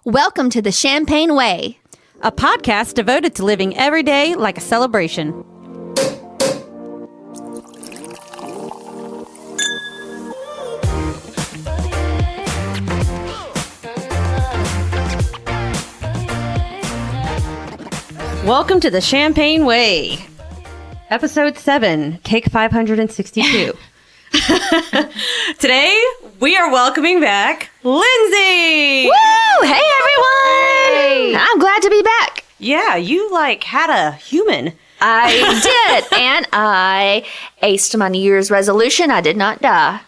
Welcome to the Champagne Way, a podcast devoted to living every day like a celebration. Welcome to the Champagne Way, episode 7, take 562. Today, we are welcoming back Lindsey! Woo! Hey, everyone! Hey. I'm glad to be back. Yeah, you had a human. I did, and I aced my New Year's resolution. I did not die.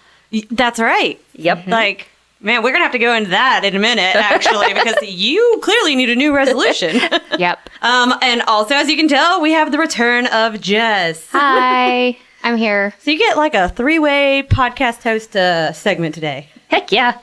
That's right. Yep. Man, we're going to have to go into that in a minute, actually, because you clearly need a new resolution. Yep. And also, as you can tell, we have the return of Jess. Hi, I'm here. So you get a three-way podcast host segment today. Heck yeah.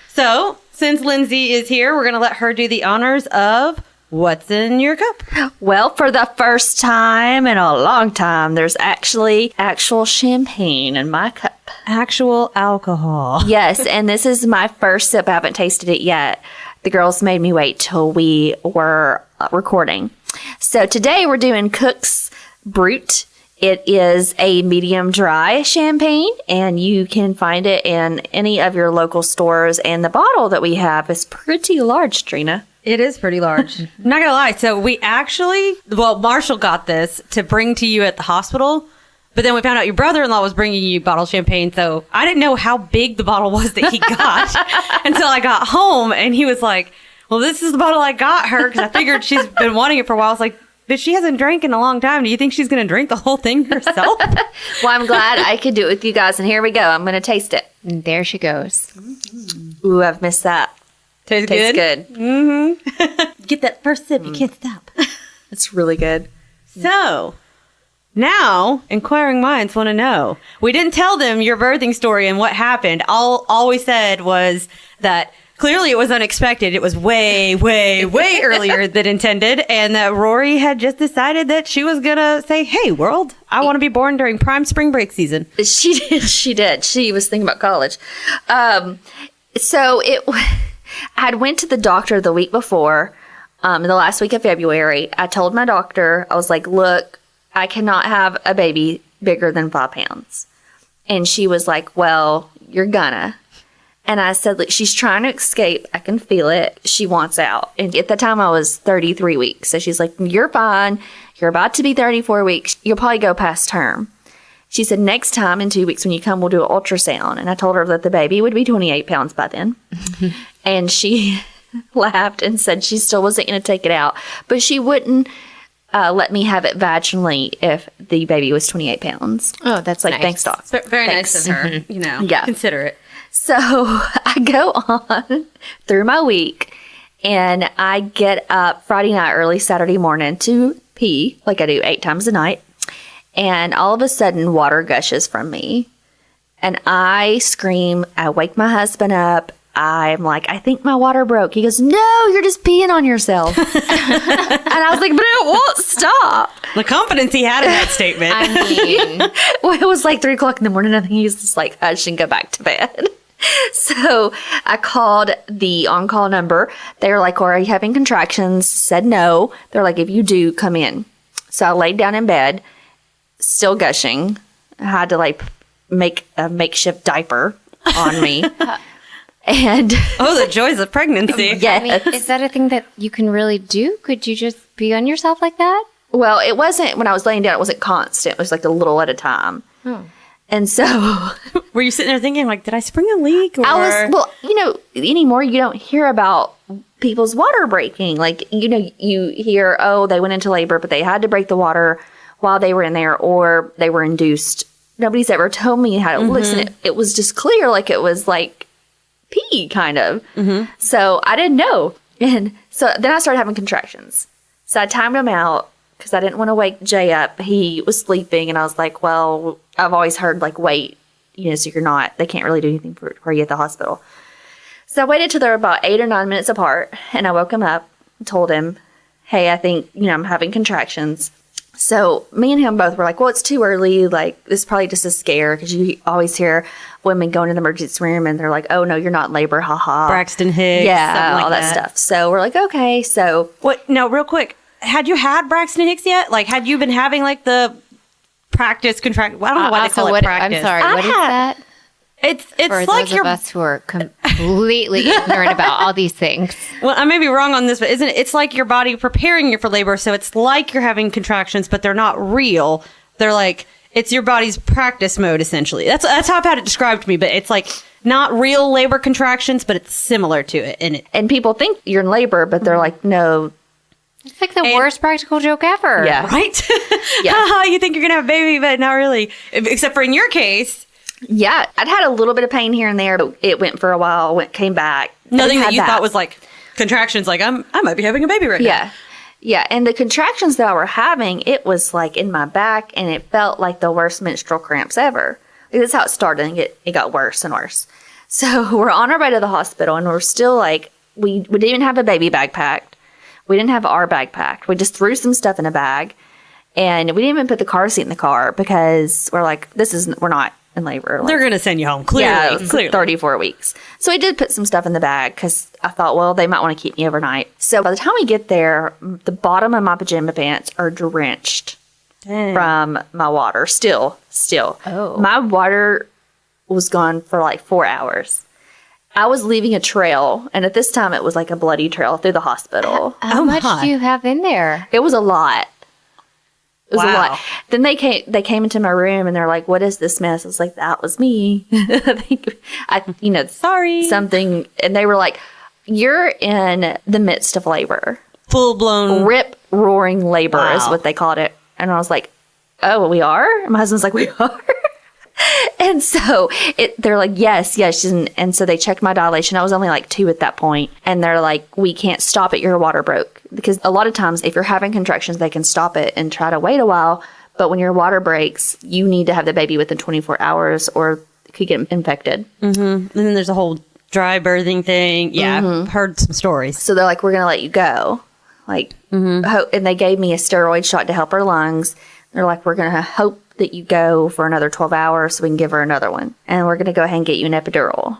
So, since Lindsey is here, we're going to let her do the honors of What's in Your Cup? Well, for the first time in a long time, there's actual champagne in my cup. Actual alcohol. Yes, and this is my first sip. I haven't tasted it yet. The girls made me wait till we were recording. So today we're doing Cook's Brut. It is a medium dry champagne, and you can find it in any of your local stores. And the bottle that we have is pretty large, Trina. It is pretty large. I'm not going to lie. So we Marshall got this to bring to you at the hospital. But then we found out your brother-in-law was bringing you bottled champagne, so I didn't know how big the bottle was that he got until I got home, and he was like, well, this is the bottle I got her, because I figured she's been wanting it for a while. I was like, but she hasn't drank in a long time. Do you think she's going to drink the whole thing herself? Well, I'm glad I could do it with you guys, and here we go. I'm going to taste it. And there she goes. Ooh, I've missed that. Tastes good? Mm-hmm. Get that first sip. You can't stop. It's really good. So... now, inquiring minds want to know. We didn't tell them your birthing story and what happened. All we said was that clearly it was unexpected. It was way, way, way earlier than intended. And that Rory had just decided that she was going to say, hey, world, I want to be born during prime spring break season. She did. She was thinking about college. I went to the doctor the week before, the last week of February. I told my doctor, I was like, look, I cannot have a baby bigger than 5 pounds. And she was like, well, you're gonna. And I said, look, she's trying to escape. I can feel it. She wants out. And at the time I was 33 weeks. So she's like, you're fine. You're about to be 34 weeks. You'll probably go past term. She said, next time in 2 weeks when you come, we'll do an ultrasound. And I told her that the baby would be 28 pounds by then. And she laughed and said she still wasn't going to take it out. But she wouldn't let me have it vaginally if the baby was 28 pounds. Oh, that's nice. thanks, Doc. Very Thanks. nice of her. Mm-hmm. Yeah. Considerate. So I go on through my week, and I get up Friday night, early Saturday morning to pee, like I do 8 times a night. And all of a sudden, water gushes from me. And I scream. I wake my husband up. I'm like, I think my water broke. He goes, no, you're just peeing on yourself. And I was like, but it won't stop. The confidence he had in that statement. I mean, Well, it was like 3 o'clock in the morning. I think he was just like, hush and go back to bed. So I called the on-call number. They were like, are you having contractions? Said no. They're like, if you do, come in. So I laid down in bed, still gushing. I had to make a makeshift diaper on me. And oh, the joys of pregnancy. yes. I mean, is that a thing that you can really do? Could you just pee on yourself like that? Well, it wasn't, when I was laying down, it wasn't constant. It was like a little at a time. And so Were you sitting there thinking, did I spring a leak? Or? Anymore you don't hear about people's water breaking. You hear, oh, they went into labor, but they had to break the water while they were in there, or they were induced. Nobody's ever told me how to listen. It was just clear, it was pee kind of. So I didn't know. And so then I started having contractions. So I timed him out because I didn't want to wake Jay up. He was sleeping, and I was like, well, I've always heard wait, so they can't really do anything for you at the hospital. So I waited till they were about 8 or 9 minutes apart, and I woke him up and told him, hey, I think, I'm having contractions. So me and him both were like, well, it's too early. Like, this is probably just a scare, because you always hear women going to the emergency room and they're like, oh, no, you're not in labor. Ha ha. Braxton Hicks. Yeah, like all that stuff. So we're like, okay. So What? No, real quick. Had you had Braxton Hicks yet? Like, had you been having like the practice contract? Well, I don't know why they call it practice. I'm sorry. What is that? It's For like those your. of us who are completely ignorant about all these things. Well, I may be wrong on this, but isn't it? It's like your body preparing you for labor. So it's like you're having contractions, but they're not real. They're like, it's your body's practice mode, essentially. That's how I've had it described to me. But it's like not real labor contractions, but it's similar to it. and people think you're in labor, but they're like, no. It's like the worst practical joke ever. Yeah. Right? Yeah. You think you're gonna have a baby, but not really. Except for in your case. Yeah, I'd had a little bit of pain here and there, but it went for a while, came back. Nothing Had that you thought was like contractions, like I might be having a baby right now. Yeah. Yeah, and the contractions that I were having, it was like in my back, and it felt like the worst menstrual cramps ever. That's how it started, and it got worse and worse. So we're on our way to the hospital, and we're still like, we didn't even have a baby bag packed. We didn't have our bag packed. We just threw some stuff in a bag, and we didn't even put the car seat in the car, because we're like, we're not in labor. Like, They're going to send you home, clearly. yeah, it was clearly. 34 weeks. So I did put some stuff in the bag, because I thought, well, they might want to keep me overnight. So by the time we get there, the bottom of my pajama pants are drenched from my water. Still. Oh. My water was gone for like 4 hours. I was leaving a trail, and at this time it was like a bloody trail through the hospital. How much do you have in there? It was a lot. It was a Wow. lot. Then they came into my room, and they're like, "What is this mess?" I was like, "That was me." Sorry. Something. And they were like, "You're in the midst of labor, Full blown. rip roaring labor," is Wow. what they called it. And I was like, "Oh, we are?" And my husband's like, "We are." And so they're like, yes. And so they checked my dilation. I was only like 2 at that point. And they're like, we can't stop it. Your water broke. Because a lot of times if you're having contractions, they can stop it and try to wait a while. But when your water breaks, you need to have the baby within 24 hours or it could get infected. And then there's a whole dry birthing thing. Yeah, I've heard some stories. So they're like, we're going to let you go. Like, and they gave me a steroid shot to help her lungs. They're like, we're going to hope that you go for another 12 hours so we can give her another one. And we're going to go ahead and get you an epidural.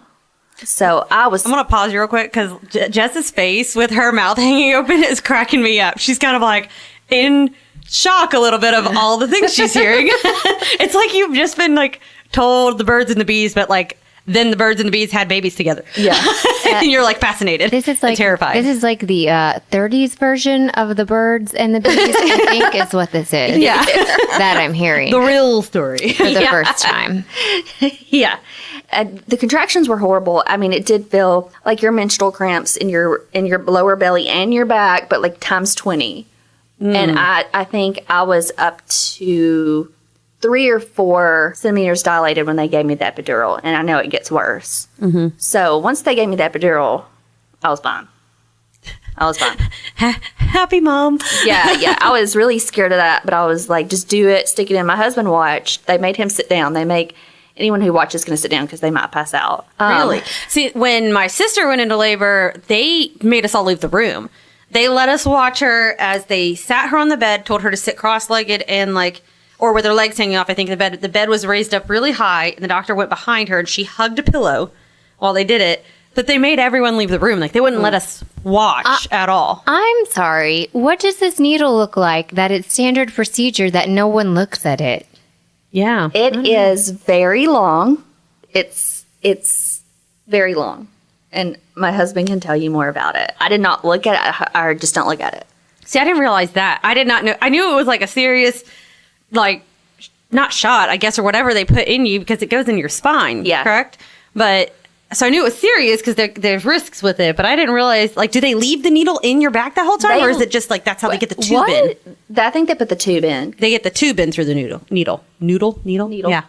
So I'm going to pause you real quick because Jess's face with her mouth hanging open is cracking me up. She's kind of like in shock a little bit of all the things she's hearing. It's like you've just been like told the birds and the bees, but like then the birds and the bees had babies together. Yeah. And you're like fascinated. This is like and terrified. This is like the 30s version of the birds and the bees. I think is what this is. Yeah. That I'm hearing the real story. for the first time. Yeah. The contractions were horrible. I mean, it did feel like your menstrual cramps in your lower belly and your back, but like times 20. And I think I was up to 3 or 4 centimeters dilated when they gave me the epidural, and I know it gets worse. So once they gave me the epidural, I was fine. Happy mom. Yeah. I was really scared of that, but I was like, just do it, stick it in. My husband watched. They made him sit down. They make anyone who watches going to sit down because they might pass out. Really? See, when my sister went into labor, they made us all leave the room. They let us watch her as they sat her on the bed, told her to sit cross-legged and like, or with her legs hanging off. I think the bed was raised up really high, and the doctor went behind her and she hugged a pillow while they did it. But they made everyone leave the room. Like they wouldn't let us watch at all. I'm sorry. What does this needle look like that it's standard procedure that no one looks at it? Yeah. It is very long. It's very long. And my husband can tell you more about it. I did not look at it. I just don't look at it. See, I didn't realize that. I did not know. I knew it was like a serious, like, not shot, I guess, or whatever they put in you because it goes in your spine. Yeah. Correct? But, so I knew it was serious because there's risks with it, but I didn't realize, like, do they leave the needle in your back that whole time? Or is it just like that's how they get the tube in? I think they put the tube in. They get the tube in through the needle. Needle? Yeah.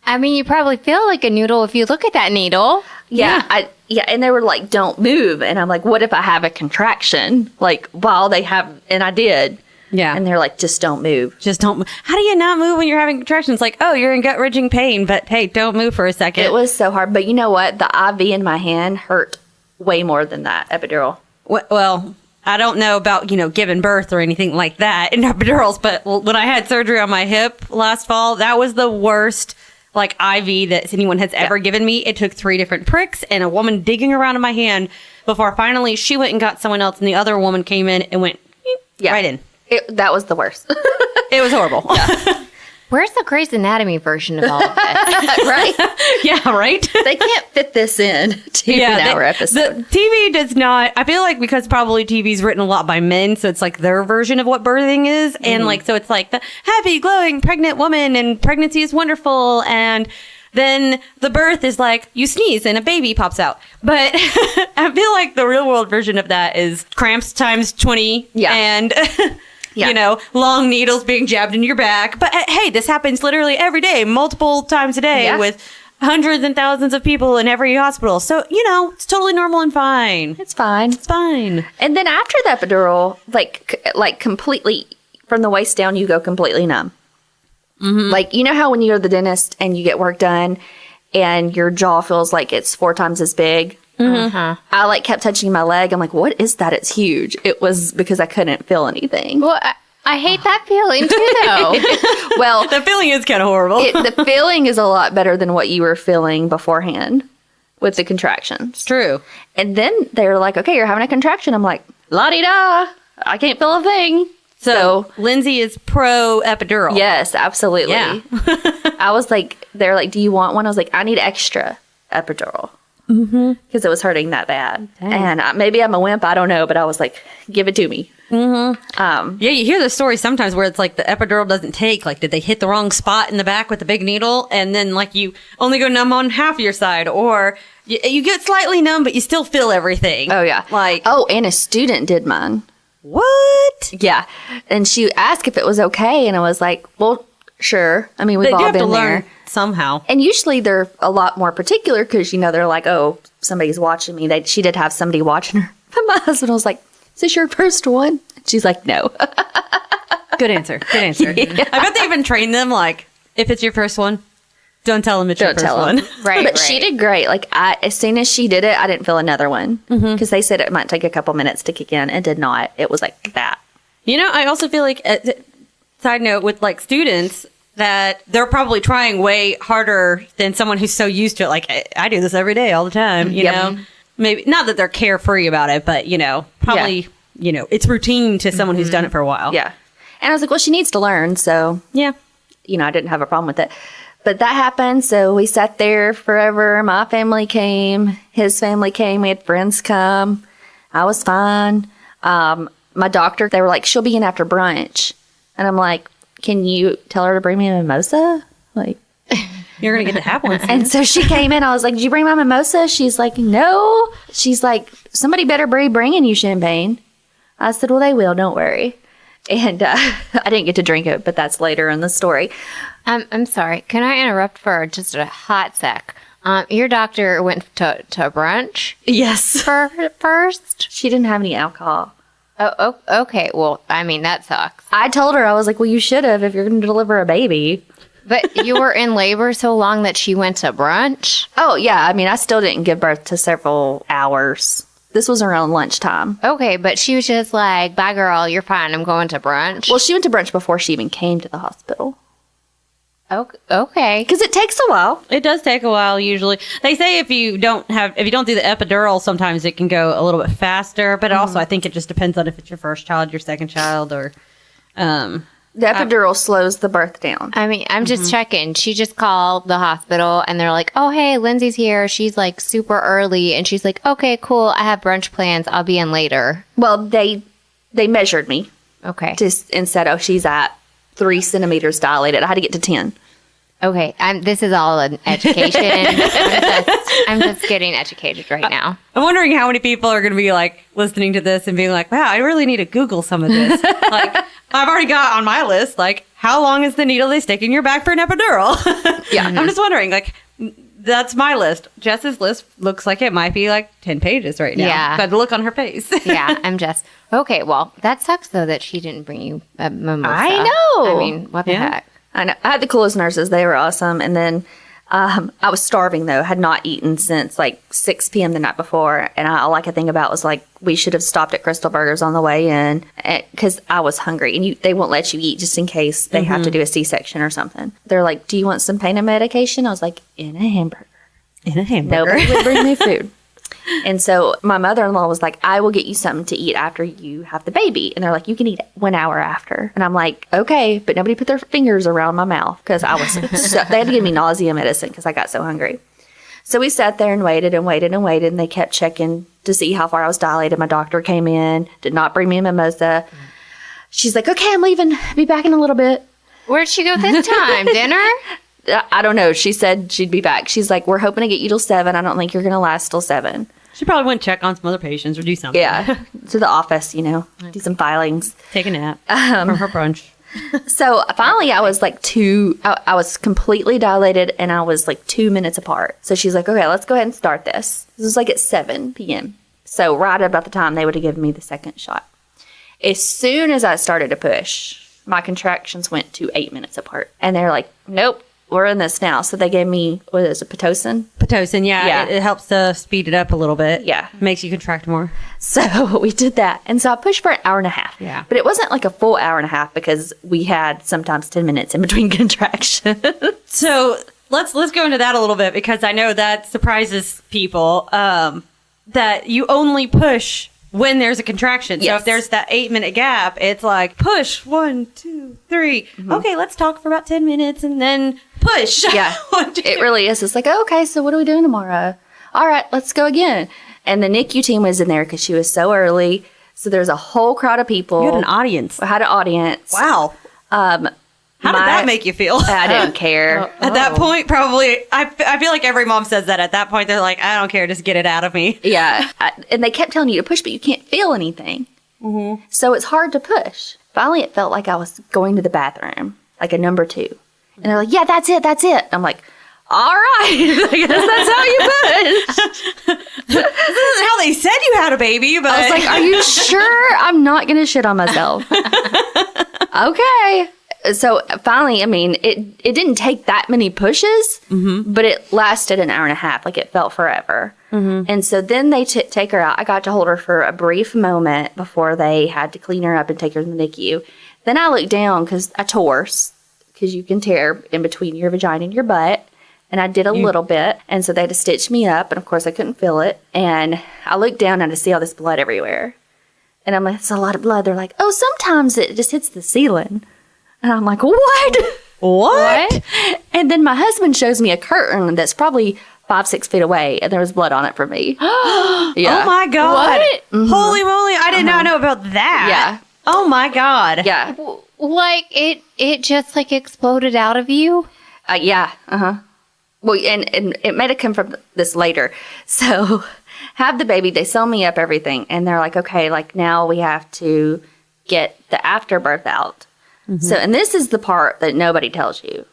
I mean, you probably feel like a noodle if you look at that needle. Yeah. And they were like, don't move. And I'm like, what if I have a contraction? Like, while they have, and I did. Yeah. And they're like, just don't move. Just don't. How do you not move when you're having contractions? Like, oh, you're in gut-wrenching pain, but hey, don't move for a second. It was so hard. But you know what? The IV in my hand hurt way more than that epidural. Well, I don't know about, giving birth or anything like that in epidurals, but when I had surgery on my hip last fall, that was the worst IV that anyone has ever given me. It took 3 different pricks and a woman digging around in my hand before finally she went and got someone else, and the other woman came in and went right in. That was the worst. It was horrible. Yeah. Where's the Grey's Anatomy version of all of this? Right? Yeah, right? They can't fit this in to an hour episode. The TV does not. I feel like because probably TV's written a lot by men, so it's like their version of what birthing is. And so it's like the happy, glowing, pregnant woman, and pregnancy is wonderful. And then the birth is like you sneeze and a baby pops out. But I feel like the real world version of that is cramps times 20. Yeah. And long needles being jabbed in your back. But hey, this happens literally every day, multiple times a day with hundreds and thousands of people in every hospital. So, it's totally normal and fine. It's fine. It's fine. And then after the epidural, like completely from the waist down, you go completely numb. Mm-hmm. Like, how when you go to the dentist and you get work done and your jaw feels like it's 4 times as big. Mm-hmm. I kept touching my leg. I'm like, what is that? It's huge. It was because I couldn't feel anything. Well, I hate that feeling too, though. Well, the feeling is kind of horrible. The feeling is a lot better than what you were feeling beforehand with the contractions. It's true. And then they were like, okay, you're having a contraction. I'm like, la-di-da. I can't feel a thing. So Lindsey is pro epidural. Yes, absolutely. Yeah. I was like, they're like, do you want one? I was like, I need extra epidural. Because it was hurting that bad. Dang. And maybe I'm a wimp, I don't know, but I was like, give it to me. Yeah, you hear the stories sometimes where it's like the epidural doesn't take. Like, did they hit the wrong spot in the back with the big needle? And then you only go numb on half of your side, or you get slightly numb, but you still feel everything. Oh, yeah. And a student did mine. What? Yeah. And she asked if it was okay, and I was like, well, sure. I mean, we've all been there. Somehow. And usually they're a lot more particular because, they're like, oh, somebody's watching me. She did have somebody watching her. But my husband was like, is this your first one? She's like, no. Good answer. Good answer. Yeah. I bet they even train them, if it's your first one, don't tell them it's your first one. Right. But she did great. As soon as she did it, I didn't feel another one. Because they said it might take a couple minutes to kick in. It did not. It was like that. I also feel like, side note, with students, that they're probably trying way harder than someone who's so used to it. I do this every day, all the time, you know? Maybe, not that they're carefree about it, but, probably, it's routine to someone who's done it for a while. Yeah. And I was like, well, she needs to learn. So, yeah. I didn't have a problem with it. But that happened. So we sat there forever. My family came. His family came. We had friends come. I was fine. My doctor, they were like, she'll be in after brunch. And I'm like, can you tell her to bring me a mimosa? You're going to get to have one. And so she came in. I was like, did you bring my mimosa? She's like, no. She's like, somebody better be bringing you champagne. I said, well, they will. Don't worry. And I didn't get to drink it, but that's later in the story. I'm sorry. Can I interrupt for just a hot sec? Your doctor went to brunch? Yes. First? She didn't have any alcohol. Oh, okay. Well, I mean, that sucks. I told her, I was like, well, you should have if you're going to deliver a baby. But you were in labor so long that she went to brunch? Oh, yeah. I mean, I still didn't give birth to several hours. This was around lunchtime. Okay, but she was just like, bye, girl, you're fine. I'm going to brunch. Well, she went to brunch before she even came to the hospital. Okay. Because it takes a while. It does take a while usually. They say if you don't do the epidural, sometimes it can go a little bit faster. But also, I think it just depends on if it's your first child, your second child, or the epidural slows the birth down. I mean, I'm just checking. She just called the hospital and they're like, oh, hey, Lindsay's here. She's super early. And she's like, okay, cool. I have brunch plans. I'll be in later. Well, they measured me. Okay. And said, she's at 3 centimeters dilated. I had to get to 10. Okay. This is all an education. I'm just getting educated right now. I'm wondering how many people are going to be listening to this and being like, wow, I really need to Google some of this. I've already got on my list, how long is the needle they stick in your back for an epidural? Yeah. I'm just wondering, that's my list. Jess's list looks like it might be 10 pages right now. Yeah. By the look on her face. Yeah, I'm just, okay, well, that sucks though that she didn't bring you a mimosa. I know. I mean, what the heck? I know. I had the coolest nurses. They were awesome. And then I was starving though, had not eaten since like 6 p.m. the night before. And all I could think about was like, we should have stopped at Crystal Burgers on the way in because I was hungry and they won't let you eat just in case they have to do a C-section or something. They're like, do you want some pain and medication? I was like, in a hamburger. In a hamburger. Nobody would bring me food. And so my mother-in-law was like, I will get you something to eat after you have the baby. And they're like, you can eat 1 hour after. And I'm like, okay, but nobody put their fingers around my mouth because I was they had to give me nausea medicine because I got so hungry. So we sat there and waited and waited and waited. And they kept checking to see how far I was dilated. My doctor came in, did not bring me a mimosa. She's like, okay, I'm leaving. Be back in a little bit. Where'd she go this time? Dinner? I don't know. She said she'd be back. She's like, we're hoping to get you till 7. I don't think you're going to last till 7. She probably went check on some other patients or do something. Yeah. To the office, do some filings. Take a nap from her brunch. So finally I was like I was completely dilated and I was like 2 minutes apart. So she's like, okay, let's go ahead and start this. This was like at 7 p.m. So right about the time they would have given me the second shot. As soon as I started to push, my contractions went to 8 minutes apart. And they're like, nope, we're in this now. So they gave me, what is it, Pitocin? Pitocin, yeah. Yeah. It helps to speed it up a little bit. Yeah. Makes you contract more. So we did that. And so I pushed for an hour and a half. Yeah. But it wasn't like a full hour and a half because we had sometimes 10 minutes in between contractions. So let's go into that a little bit because I know that surprises people that you only push when there's a contraction. So Yes. if there's that 8 minute gap, it's like push 1, 2, 3. Okay, let's talk for about 10 minutes and then push. Yeah, 1, 2, it really is. It's like, okay, so what are we doing tomorrow? All right, let's go again. And the NICU team was in there because she was so early. So there's a whole crowd of people. You had an audience. I had an audience. Wow. How did that make you feel? I didn't care. At that point, probably, I feel like every mom says that. At that point, they're like, I don't care, just get it out of me. Yeah. And they kept telling you to push, but you can't feel anything. Mm-hmm. So it's hard to push. Finally, it felt like I was going to the bathroom, like a number 2. And they're like, yeah, that's it. I'm like, all right. I guess that's how you push. This isn't how they said you had a baby, but I was like, are you sure I'm not going to shit on myself? Okay. So finally, I mean, it didn't take that many pushes, but it lasted an hour and a half. Like it felt forever. And so then they take her out. I got to hold her for a brief moment before they had to clean her up and take her to the NICU. Then I looked down because I tore, because you can tear in between your vagina and your butt. And I did a little bit. And so they had to stitch me up. And of course, I couldn't feel it. And I looked down and I see all this blood everywhere. And I'm like, it's a lot of blood. They're like, oh, sometimes it just hits the ceiling. And I'm like, what? what? And then my husband shows me a curtain that's probably 5-6 feet away. And there was blood on it for me. Yeah. Oh, my God. What? Holy moly. I did not know about that. Yeah. Oh, my God. Yeah. Like it just like exploded out of you? Yeah. Well, and it may have come from this later. So have the baby. They sew me up everything. And they're like, okay, like now we have to get the afterbirth out. So, and this is the part that nobody tells you.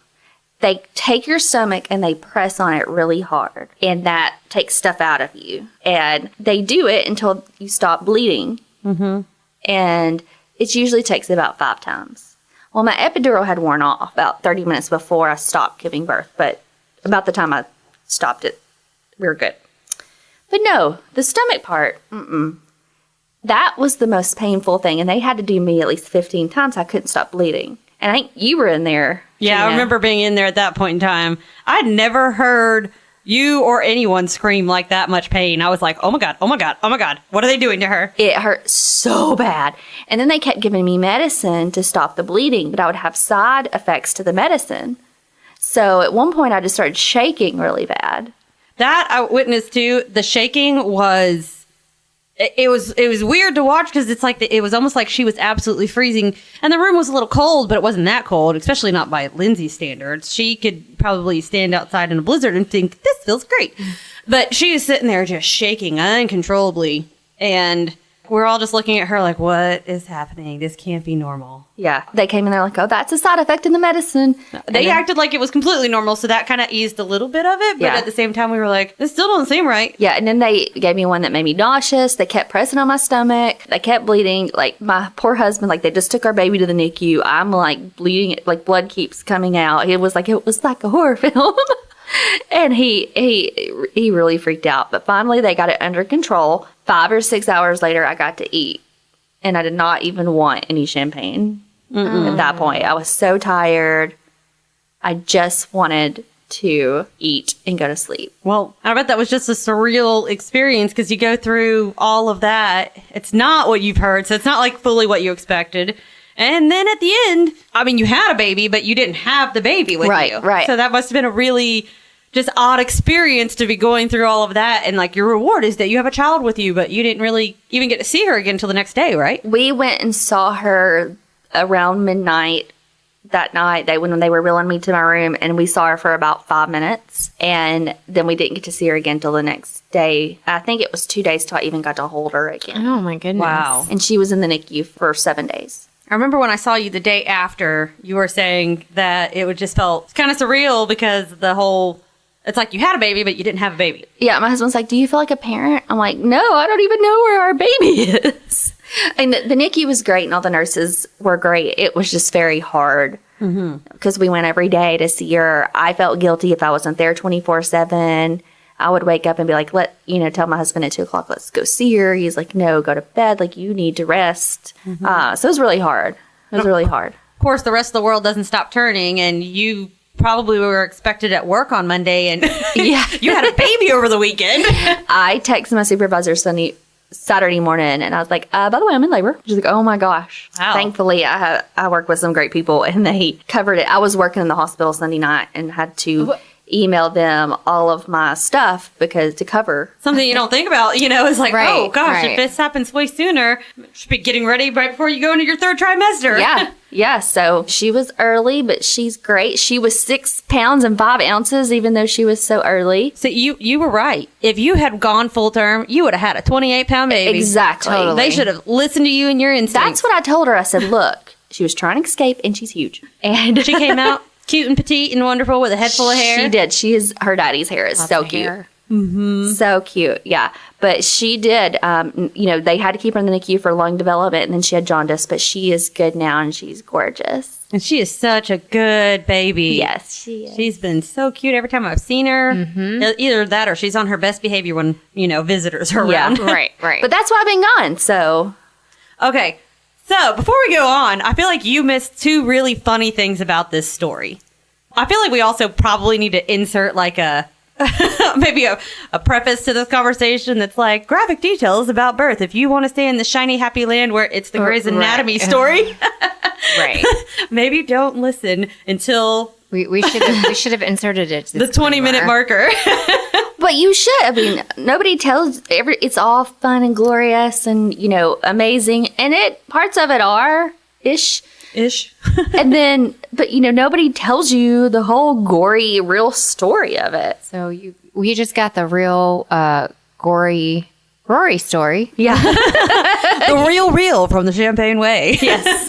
They take your stomach and they press on it really hard. And that takes stuff out of you. And they do it until you stop bleeding. And it usually takes about 5 times. Well, my epidural had worn off about 30 minutes before I stopped giving birth. But about the time I stopped it, we were good. But no, the stomach part, that was the most painful thing. And they had to do me at least 15 times. I couldn't stop bleeding. And I think you were in there. Yeah, Gina. I remember being in there at that point in time. I'd never heard you or anyone scream like that much pain. I was like, oh my God, oh my God, oh my God. What are they doing to her? It hurt so bad. And then they kept giving me medicine to stop the bleeding, but I would have side effects to the medicine. So at one point I just started shaking really bad. That I witnessed too. The shaking was... It was weird to watch because it's like it was almost like she was absolutely freezing, and the room was a little cold, but it wasn't that cold, especially not by Lindsey's standards. She could probably stand outside in a blizzard and think this feels great, but she was sitting there just shaking uncontrollably, and we're all just looking at her like, "What is happening? This can't be normal." Yeah, they came in there like, "Oh, that's a side effect in the medicine." They acted like it was completely normal, so that kind of eased a little bit of it. But Yeah. at the same time, we were like, "This still doesn't seem right." Yeah, and then they gave me one that made me nauseous. They kept pressing on my stomach. They kept bleeding. Like my poor husband, like they just took our baby to the NICU. I'm like bleeding, like blood keeps coming out. It was like a horror film. And he really freaked out. But finally, they got it under control. 5 or 6 hours later, I got to eat. And I did not even want any champagne at that point. I was so tired. I just wanted to eat and go to sleep. Well, I bet that was just a surreal experience because you go through all of that. It's not what you've heard, so it's not like fully what you expected. And then at the end, I mean, you had a baby, but you didn't have the baby with you. Right. So that must have been a really just odd experience to be going through all of that. And like your reward is that you have a child with you, but you didn't really even get to see her again until the next day, right? We went and saw her around midnight that night. When they were wheeling me to my room, and we saw her for about 5 minutes. And then we didn't get to see her again until the next day. I think it was 2 days till I even got to hold her again. Oh, my goodness. Wow. And she was in the NICU for 7 days. I remember when I saw you the day after, you were saying that it would just felt kind of surreal because it's like you had a baby, but you didn't have a baby. Yeah, my husband's like, do you feel like a parent? I'm like, no, I don't even know where our baby is. And the NICU was great and all the nurses were great. It was just very hard because we went every day to see her. I felt guilty if I wasn't there 24/7. I would wake up and be like, tell my husband at 2:00, let's go see her. He's like, no, go to bed. Like, you need to rest. So it was really hard. It was really hard. Of course, the rest of the world doesn't stop turning, and you probably were expected at work on Monday, and you had a baby over the weekend. I texted my supervisor Saturday morning, and I was like, by the way, I'm in labor. She's like, oh my gosh. Wow. Thankfully, I work with some great people, and they covered it. I was working in the hospital Sunday night and had to email them all of my stuff to cover. Something you don't think about, is like, Right, oh gosh, right. if this happens way sooner, should be getting ready right before you go into your 3rd trimester. Yeah. So she was early, but she's great. She was 6 pounds and 5 ounces, even though she was so early. So you were right. If you had gone full term, you would have had a 28-pound baby. Exactly. Totally. They should have listened to you and your instincts. That's what I told her. I said, look, she was trying to escape, and she's huge. And She came out cute and petite and wonderful with a head full of hair. She did. Her daddy's hair is so cute. Hair. So cute. Yeah. But she did, they had to keep her in the NICU for lung development, and then she had jaundice, but she is good now, and she's gorgeous. And she is such a good baby. Yes, she is. She's been so cute every time I've seen her. Either that or she's on her best behavior when, visitors are around. Right. But that's why I've been gone, so. Okay. So before we go on, I feel like you missed 2 really funny things about this story. I feel like we also probably need to insert like maybe a preface to this conversation that's like graphic details about birth. If you want to stay in the shiny, happy land where it's the Grey's Anatomy story, Right. maybe don't listen until We should have inserted it. the 20-minute marker. But you should. I mean, nobody tells it's all fun and glorious and, amazing. And parts of it are ish. And then, but nobody tells you the whole gory, real story of it. So we just got the real gory Rory story. Yeah. The real from the Champagne Way. Yes.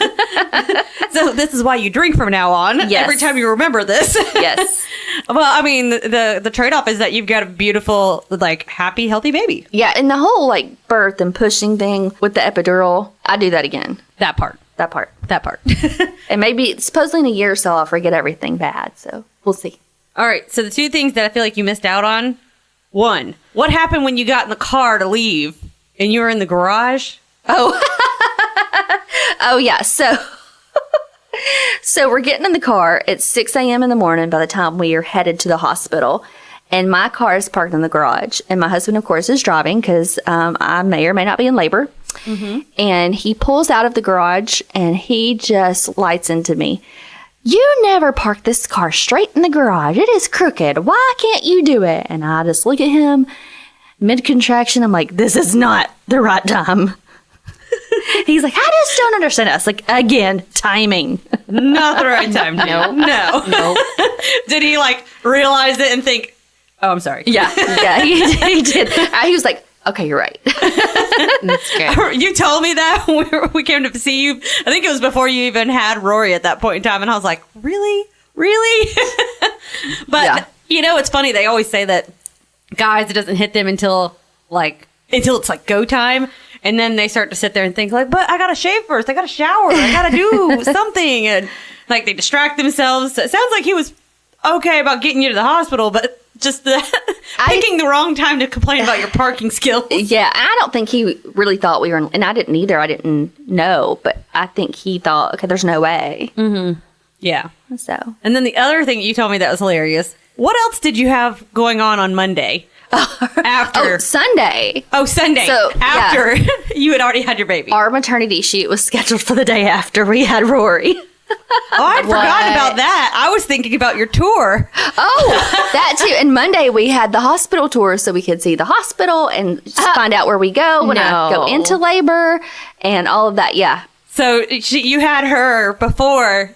So this is why you drink from now on. Yes. Every time you remember this. Yes. Well, I mean, the trade-off is that you've got a beautiful, happy, healthy baby. Yeah. And the whole birth and pushing thing with the epidural, I do that again. That part. And maybe supposedly in a year or so, I'll forget everything bad. So we'll see. All right. So the 2 things that I feel like you missed out on. 1, what happened when you got in the car to leave and you were in the garage? Oh, yeah. So we're getting in the car at 6 a.m. in the morning by the time we are headed to the hospital. And my car is parked in the garage. And my husband, of course, is driving because I may or may not be in labor. Mm-hmm. And he pulls out of the garage and he just lights into me. You never park this car straight in the garage. It is crooked. Why can't you do it? And I just look at him mid-contraction. I'm like, this is not the right time. He's like, I just don't understand us. Again, timing. Not the right time. No. Did he realize it and think, oh, I'm sorry. Yeah, he did. He was like, okay, you're right. That's good. You told me that when we came to see you. I think it was before you even had Rory at that point in time. And I was like, really? But, it's funny. They always say that guys, it doesn't hit them until it's go time. And then they start to sit there and think but I got to shave first. I got to shower. I got to do something. And they distract themselves. It sounds like he was okay about getting you to the hospital, but just picking the wrong time to complain about your parking skills. Yeah, I don't think he really thought we were in, and I didn't either. I didn't know, but I think he thought, okay, there's no way. Yeah. So, And then the other thing you told me that was hilarious. What else did you have going on Monday? After Sunday. Sunday. So, after you had already had your baby. Our maternity shoot was scheduled for the day after we had Rory. I'd forgotten about that. I was thinking about your tour. Oh, that too. And Monday we had the hospital tour so we could see the hospital and just find out where we go when I go into labor and all of that. Yeah. So you had her before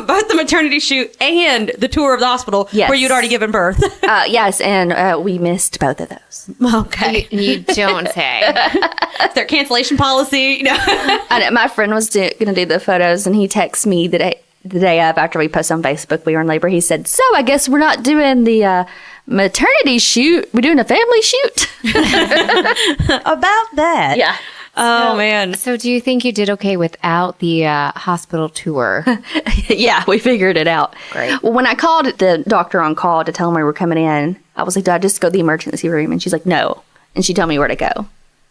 both the maternity shoot and the tour of the hospital Yes. where you'd already given birth. Yes, and we missed both of those. Okay. You don't say. Their cancellation policy. I know, my friend was going to do the photos, and he texted me the day of after we posted on Facebook we were in labor. He said, "So I guess we're not doing the maternity shoot. We're doing a family shoot." About that. Yeah. Oh, man. So do you think you did okay without the hospital tour? Yeah, we figured it out. Great. Well, when I called the doctor on call to tell him we were coming in, I was like, "Did I just go to the emergency room?" And she's like, "No." And she told me where to go.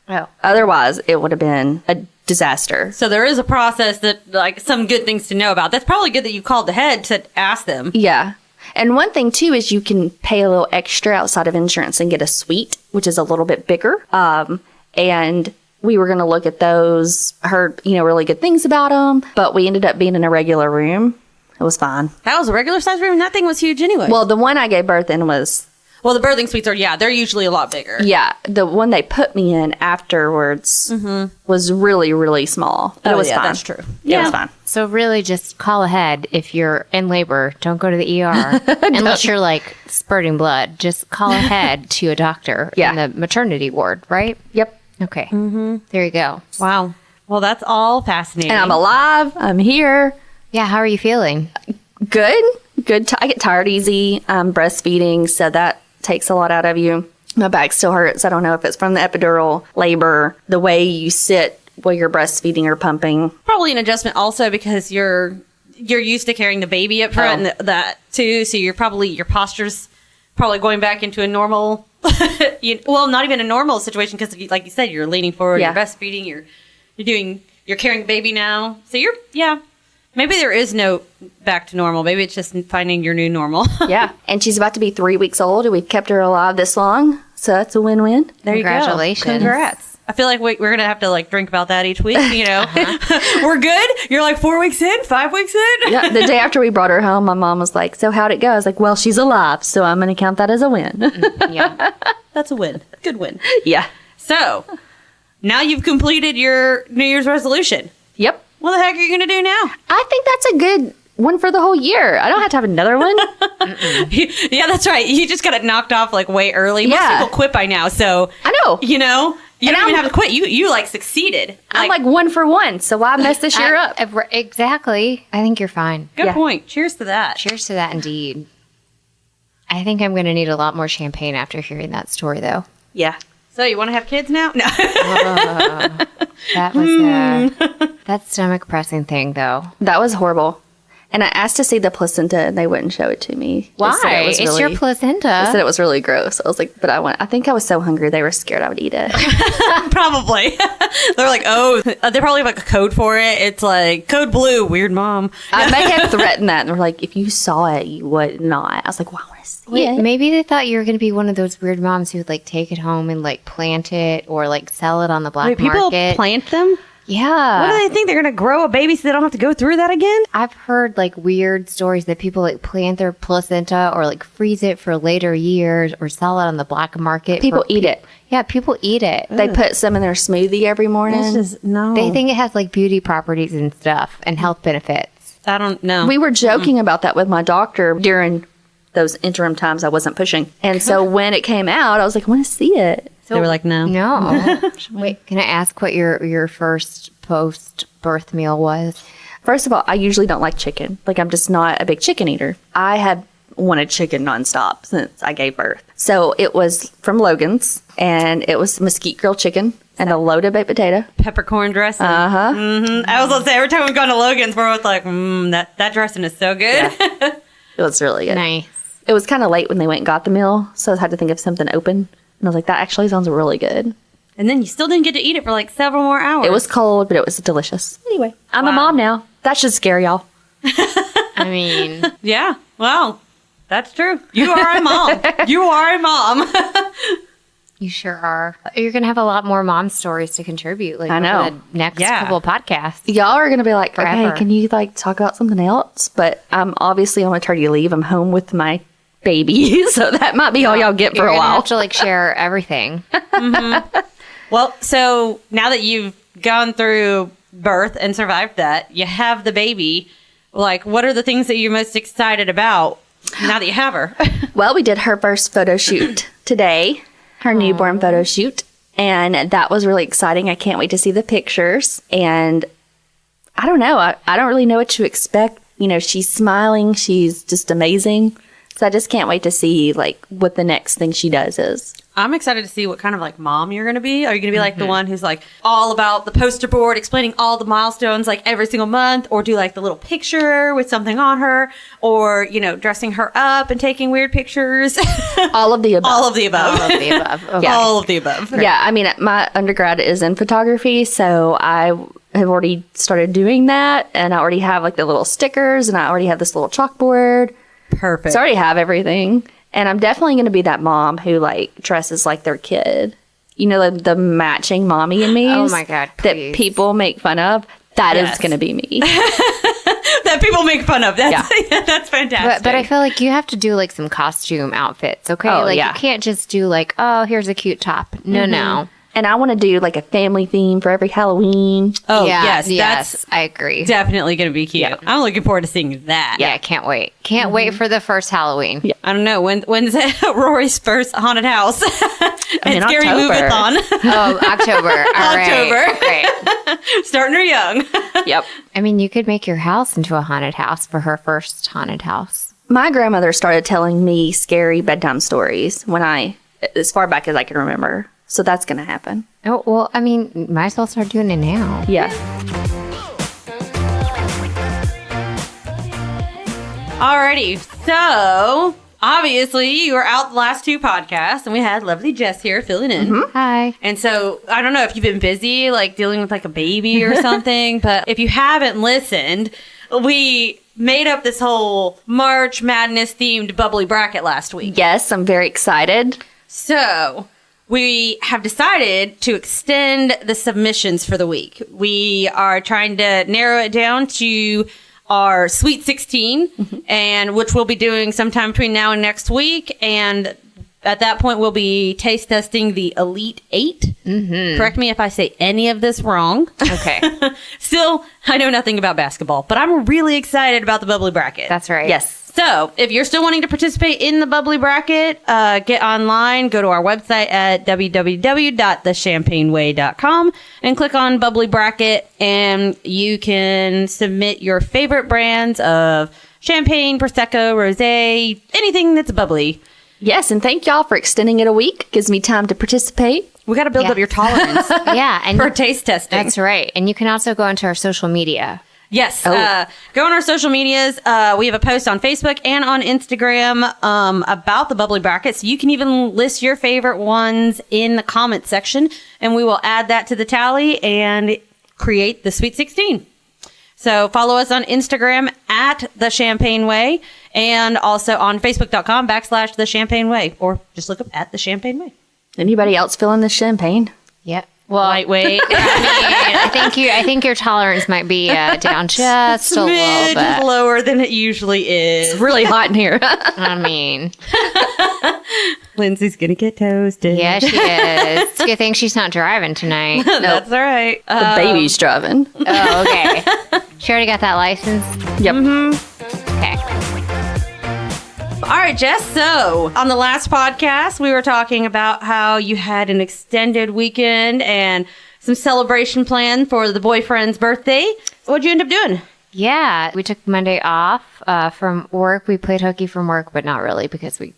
Oh. Otherwise, it would have been a disaster. So there is a process that, like, some good things to know about. That's probably good that you called ahead to ask them. Yeah. And one thing, too, is you can pay a little extra outside of insurance and get a suite, which is a little bit bigger. And we were going to look at those, heard, really good things about them, but we ended up being in a regular room. It was fine. That was a regular size room. That thing was huge anyway. Well, the one I gave birth in was, the birthing suites they're usually a lot bigger. yeah, the one they put me in afterwards was really, really small. But it was fine. That's true. It was fine. So really just call ahead if you're in labor. Don't go to the ER unless you're like spurting blood. Just call ahead to a doctor in the maternity ward, right? Yep. Okay. There you go. Wow. Well, that's all fascinating. And I'm alive. I'm here. Yeah. How are you feeling? Good. I get tired easy. I'm breastfeeding, so that takes a lot out of you. My back still hurts. I don't know if it's from the epidural, labor, the way you sit while you're breastfeeding or pumping. Probably an adjustment also because you're used to carrying the baby up front and that too. So your posture's probably going back into a normal, not even a normal situation because, like you said, you're leaning forward, you're breastfeeding, you're carrying the baby now. So maybe there is no back to normal. Maybe it's just finding your new normal. Yeah. And she's about to be 3 weeks old, and we've kept her alive this long. So that's a win-win. There you go. Congratulations. Congrats. I feel like we're going to have to drink about that each week, We're good? You're 4 weeks in, 5 weeks in? Yeah. The day after we brought her home, my mom was like, "So how'd it go?" I was like, "Well, she's alive, so I'm going to count that as a win." Yeah. That's a win. Good win. Yeah. So, now you've completed your New Year's resolution. Yep. What the heck are you going to do now? I think that's a good one for the whole year. I don't have to have another one. Yeah, that's right. You just got it knocked off way early. Most Yeah. people quit by now, so I know. you And don't even I'm- have to quit. You succeeded. I'm 1 for 1, so why mess this year up? Exactly. I think you're fine. Good Yeah. point. Cheers to that. Cheers to that, indeed. I think I'm going to need a lot more champagne after hearing that story, though. Yeah. So you want to have kids now? No. That was that stomach pressing thing, though. That was horrible. And I asked to see the placenta, and they wouldn't show it to me. They said Why? it was It's your They placenta. said it was really gross. I was like, but I think I was so hungry they were scared I would eat it. Probably. They're like, oh, they probably have a code for it. It's code blue, weird mom. I may have threatened that, and they're like, if you saw it, you would not. I was like, well, I want to see Wait, it. maybe they thought you were going to be one of those weird moms who would take it home and plant it or sell it on the black Wait, people market. plant them? Yeah. What do they think? They're going to grow a baby so they don't have to go through that again? I've heard weird stories that people plant their placenta or freeze it for later years or sell it on the black market. People for eat it. Yeah, people eat it. They put some in their smoothie every morning. No. They think it has beauty properties and stuff and health benefits. I don't know. We were joking about that with my doctor during those interim times I wasn't pushing. And so when it came out, I was like, I want to see it. They were like, no. No. Wait, can I ask what your first post-birth meal was? First of all, I usually don't like chicken. I'm just not a big chicken eater. I have wanted chicken nonstop since I gave birth. So it was from Logan's, and it was mesquite grilled chicken and a loaded baked potato. Peppercorn dressing. Uh-huh. Mm-hmm. I was going to say, every time we've gone to Logan's, we're both like, that dressing is so good. Yeah. It was really good. Nice. It was kind of late when they went and got the meal, so I had to think of something open. And I was like, that actually sounds really good. And then you still didn't get to eat it for like several more hours. It was cold, but it was delicious. Anyway, I'm a mom now. That should scare y'all. I mean, Yeah. Well, that's true. You are a mom. You are a mom. you sure are. You're going to have a lot more mom stories to contribute. Like, I know. over the next Yeah. couple podcasts. Y'all are going to be like, Forever. okay, can you like talk about something else? But I'm obviously on maternity leave. I'm home with my baby. So that might be all y'all get for You're a gonna while. have to like share everything. Well, so now that you've gone through birth and survived that, you have the baby. Like, what are the things that you're most excited about now that you have her? Well, we did her first photo shoot today, her newborn photo shoot. And that was really exciting. I can't wait to see the pictures. And I don't know. I don't really know what to expect. You know, she's smiling. She's just amazing. So I just can't wait to see like what the next thing she does is. I'm excited to see what kind of like mom you're going to be. Are you going to be like the one who's like all about the poster board, explaining all the milestones like every single month, or do like the little picture with something on her, or, you know, dressing her up and taking weird pictures? All of the above. All of the above. All of the above. Okay. All of the above. Yeah, I mean, my undergrad is in photography, so I have already started doing that, and I already have like the little stickers, and I already have this little chalkboard. Perfect. So I already have everything, and I'm definitely going to be that mom who like dresses like their kid. You know, the matching mommy and me. Oh my God, that please. people make fun of. That is Yes. going to be me. That people make fun of. That's, that's fantastic. But I feel like you have to do like some costume outfits, okay? Oh, like yeah. you can't just do like, oh, here's a cute top. No, no. And I want to do like a family theme for every Halloween. oh, Yeah, yes. That's I agree. definitely going to be cute. I'm looking forward to seeing that. Yeah, I can't wait. Can't wait for the first Halloween. Yeah. I don't know. When's Rory's first haunted house? mean, Scary October. Move-a-thon. Oh, October. All right. October. Great. Starting her young. Yep. I mean, you could make your house into a haunted house for her first haunted house. My grandmother started telling me scary bedtime stories when as far back as I can remember. So that's going to happen. Oh, well, I mean, might as well start doing it now. Yeah. Alrighty. So, obviously, you were out the last two podcasts, and we had lovely Jess here filling in. Hi. And so, I don't know if you've been busy, like dealing with like a baby or something, but if you haven't listened, we made up this whole March Madness themed bubbly bracket last week. Yes, I'm very excited. So, we have decided to extend the submissions for the week. We are trying to narrow it down to our Sweet 16, and which we'll be doing sometime between now and next week. And at that point, we'll be taste testing the Elite 8. Correct me if I say any of this wrong. Okay. Still, I know nothing about basketball, but I'm really excited about the bubbly bracket. That's right. Yes. So, if you're still wanting to participate in the bubbly bracket, get online, go to our website at www.thechampagneway.com and click on bubbly bracket, and you can submit your favorite brands of champagne, prosecco, rosé, anything that's bubbly. Yes, and thank y'all for extending it a week. Gives me time to participate. We got to build Yeah. up your tolerance Yeah. And for taste testing. that's right. And you can also go into our social media. Yes. Oh. Go on our social medias. We have a post on Facebook and on Instagram about the bubbly bracket. So you can even list your favorite ones in the comment section, and we will add that to the tally and create the Sweet 16. So follow us on Instagram at The Champagne Way, and also on Facebook.com/The Champagne Way, or just look up at The Champagne Way. Anybody else feeling the champagne? Yep. Well, Lightweight. I think your tolerance might be down just a little Smidge bit. lower than it usually is. It's really hot in here. I mean, Lindsay's gonna get toasted. yeah, she is. It's a good thing she's not driving tonight. That's all right. The baby's driving. Oh, okay. She already got that license. Yep. Okay. All right, Jess. So, on the last podcast, we were talking about how you had an extended weekend and some celebration plan for the boyfriend's birthday. What'd you end up doing? Yeah, we took Monday off from work. We played hooky from work, but not really because we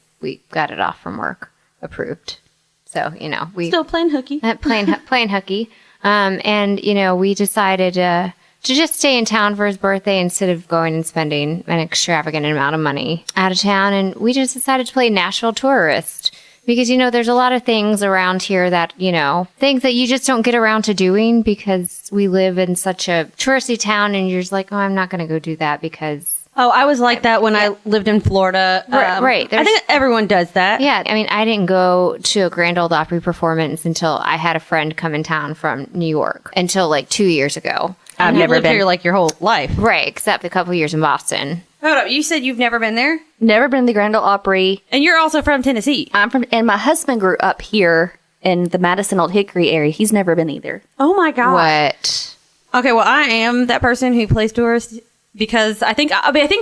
got it off from work, approved. So we Still playing hooky. playing hooky. And we decided to to just stay in town for his birthday instead of going and spending an extravagant amount of money out of town. And we just decided to play Nashville tourist. Because, there's a lot of things around here that, things that you just don't get around to doing because we live in such a touristy town and you're just like, oh, I'm not going to go do that because... Oh, I was like that when I lived in Florida. Right. I think everyone does that. Yeah. I mean, I didn't go to a Grand Ole Opry performance until I had a friend come in town from New York until like 2 years ago. I've never lived here like your whole life. Right. Except a couple years in Boston. Hold up. You said you've never been there? Never been to the Grand Ole Opry. And you're also from Tennessee. And my husband grew up here in the Madison Old Hickory area. He's never been either. Oh my God. What? Okay, well, I am that person who plays tourist because I think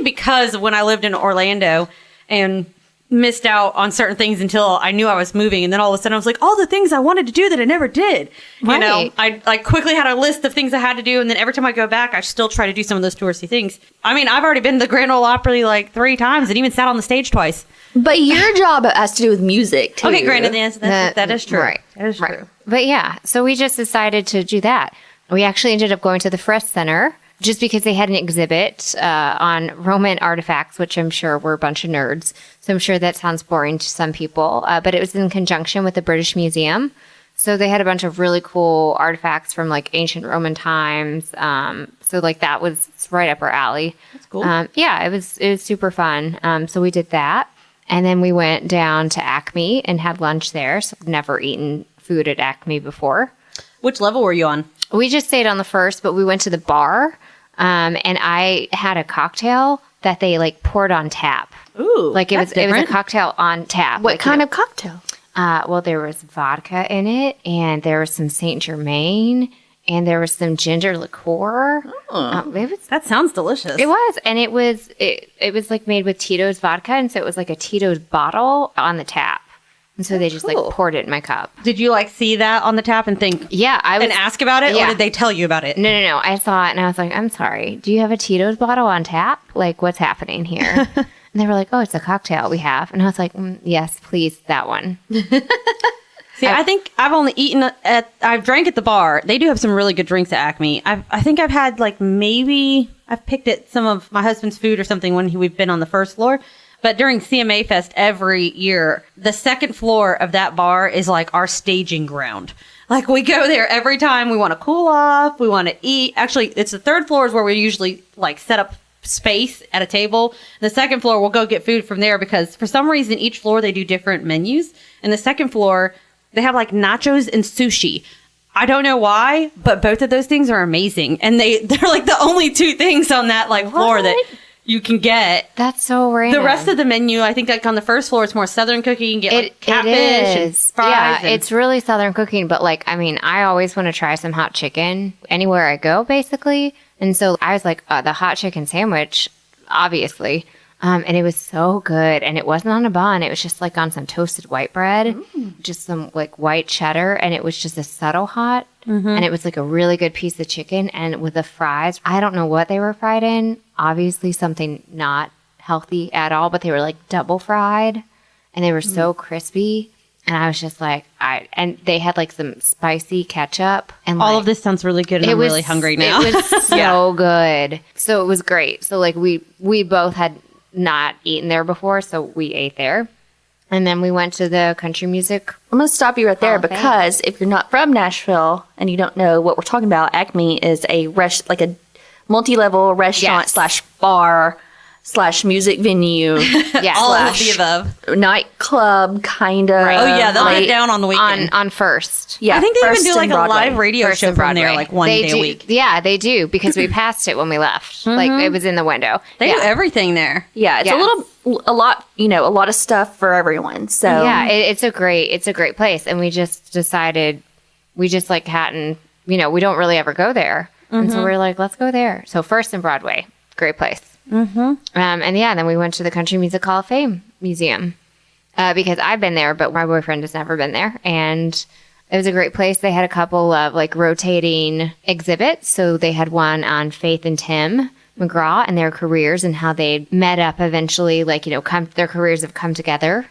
because when I lived in Orlando and missed out on certain things until I knew I was moving, and then all of a sudden I was like, all the things I wanted to do that I never did. Right. I quickly had a list of things I had to do, and then every time I go back, I still try to do some of those touristy things. I mean, I've already been to the Grand Ole Opry like 3 times and even sat on the stage twice. But your job has to do with music, too. Okay, granted, that is true. Right. That is Right. true. But yeah, so we just decided to do that. We actually ended up going to the Fresh Center just because they had an exhibit on Roman artifacts, which I'm sure were a bunch of nerds. So I'm sure that sounds boring to some people. But it was in conjunction with the British Museum. So they had a bunch of really cool artifacts from like ancient Roman times. So like that was right up our alley. That's cool. Yeah, it was super fun. So we did that. And then we went down to Acme and had lunch there. So I've never eaten food at Acme before. Which level were you on? We just stayed on the first, but we went to the bar, and I had a cocktail that they like poured on tap. Ooh, Like it was a cocktail on tap. What like, kind of cocktail? Well, there was vodka in it, and there was some Saint Germain, and there was some ginger liqueur. That sounds delicious. It was, and it was like made with Tito's vodka, and so it was like a Tito's bottle on the tap. And so they just like poured it in my cup. Did you like see that on the tap and think? Yeah, I was, and ask about it, yeah. or did they tell you about it? No. I saw it and I was like, I'm sorry. Do you have a Tito's bottle on tap? Like, what's happening here? And they were like, oh, it's a cocktail we have. And I was like, yes, please, that one. See, I think I've only eaten I've drank at the bar. They do have some really good drinks at Acme. I think I've had like maybe I've picked at some of my husband's food or something when we've been on the first floor. But during CMA Fest every year, the second floor of that bar is like our staging ground. Like we go there every time we want to cool off, we want to eat. Actually, it's the third floor is where we usually like set up space at a table. The second floor, we'll go get food from there because for some reason, each floor they do different menus. And the second floor, they have like nachos and sushi. I don't know why, but both of those things are amazing. And they're like the only 2 things on that like floor that you can get. That's so random. The rest of the menu, I think like on the first floor, it's more Southern cooking. You can get like catfish and fries. Yeah, and it's really Southern cooking. But like, I mean, I always want to try some hot chicken anywhere I go, basically. And so I was like, the hot chicken sandwich, obviously. And it was so good. And it wasn't on a bun. It was just like on some toasted white bread, just some like white cheddar. And it was just a subtle hot. And it was like a really good piece of chicken. And with the fries, I don't know what they were fried in. Obviously something not healthy at all, but they were like double fried. And they were so crispy. And I was just like, and they had like some spicy ketchup. And all like, of this sounds really good. And I'm really hungry now. It was so good. So it was great. So like we both had not eaten there before, so we ate there. And then we went to the country music. I'm going to stop you right there Oh, thanks. because if you're not from Nashville and you don't know what we're talking about, Acme is a multi-level restaurant Yes. / bar / music venue Yes. all of the above. nightclub kind of. Right. Oh yeah, they'll like, get down on the weekend. on First. Yeah, I think they even First do like and a Broadway. live radio First show and from there Broadway. like one They day do, a week. Yeah, they do because we passed it when we left. Like it was in the window. They yeah. do everything there. Yeah, it's a lot of stuff for everyone. So Yeah, it's a great place. And we just decided we just like hadn't, we don't really ever go there. And so we're like, let's go there. So First and Broadway, great place. And yeah, then we went to the Country Music Hall of Fame Museum because I've been there, but my boyfriend has never been there. And it was a great place. They had a couple of like rotating exhibits. So they had one on Faith and Tim McGraw and their careers and how they met up eventually, like, their careers have come together.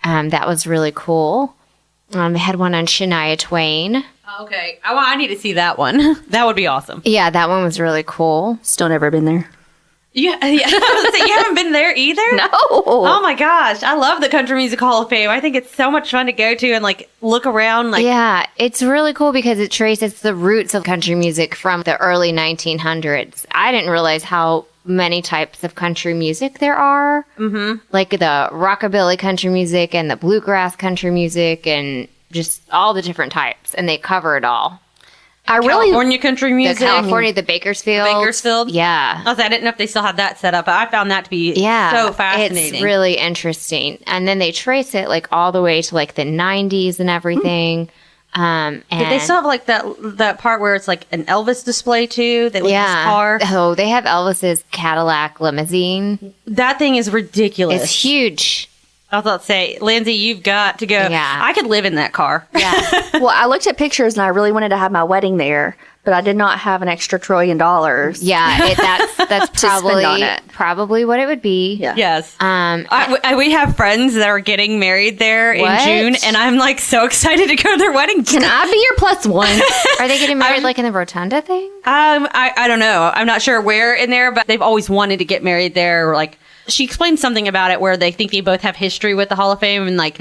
That was really cool. They had one on Shania Twain. Okay. I need to see that one. That would be awesome. Yeah, that one was really cool. Still never been there. Yeah. You haven't been there either? No. Oh my gosh. I love the Country Music Hall of Fame. I think it's so much fun to go to and like look around. Like, yeah, it's really cool because it traces the roots of country music from the early 1900s. I didn't realize how many types of country music there are. Mm-hmm. Like the rockabilly country music and the bluegrass country music and just all the different types. And they cover it all. California country music. The Bakersfield. Yeah. I didn't know if they still had that set up, but I found that to be so fascinating. It's really interesting. And then they trace it like all the way to like the 90s and everything. And did they still have like that part where it's like an Elvis display too? They his car. Oh, they have Elvis's Cadillac limousine. That thing is ridiculous. It's huge. I was about to say, Lindsey, you've got to go. Yeah. I could live in that car. Yeah. Well, I looked at pictures and I really wanted to have my wedding there, but I did not have an extra $1 trillion. Yeah, that's probably what it would be. Yeah. Yes. We have friends that are getting married there in June, and I'm like so excited to go to their wedding. Can I be your plus one? Are they getting married like in the rotunda thing? I don't know. I'm not sure where in there, but they've always wanted to get married there. Or like she explained something about it where they think they both have history with the Hall of Fame and like.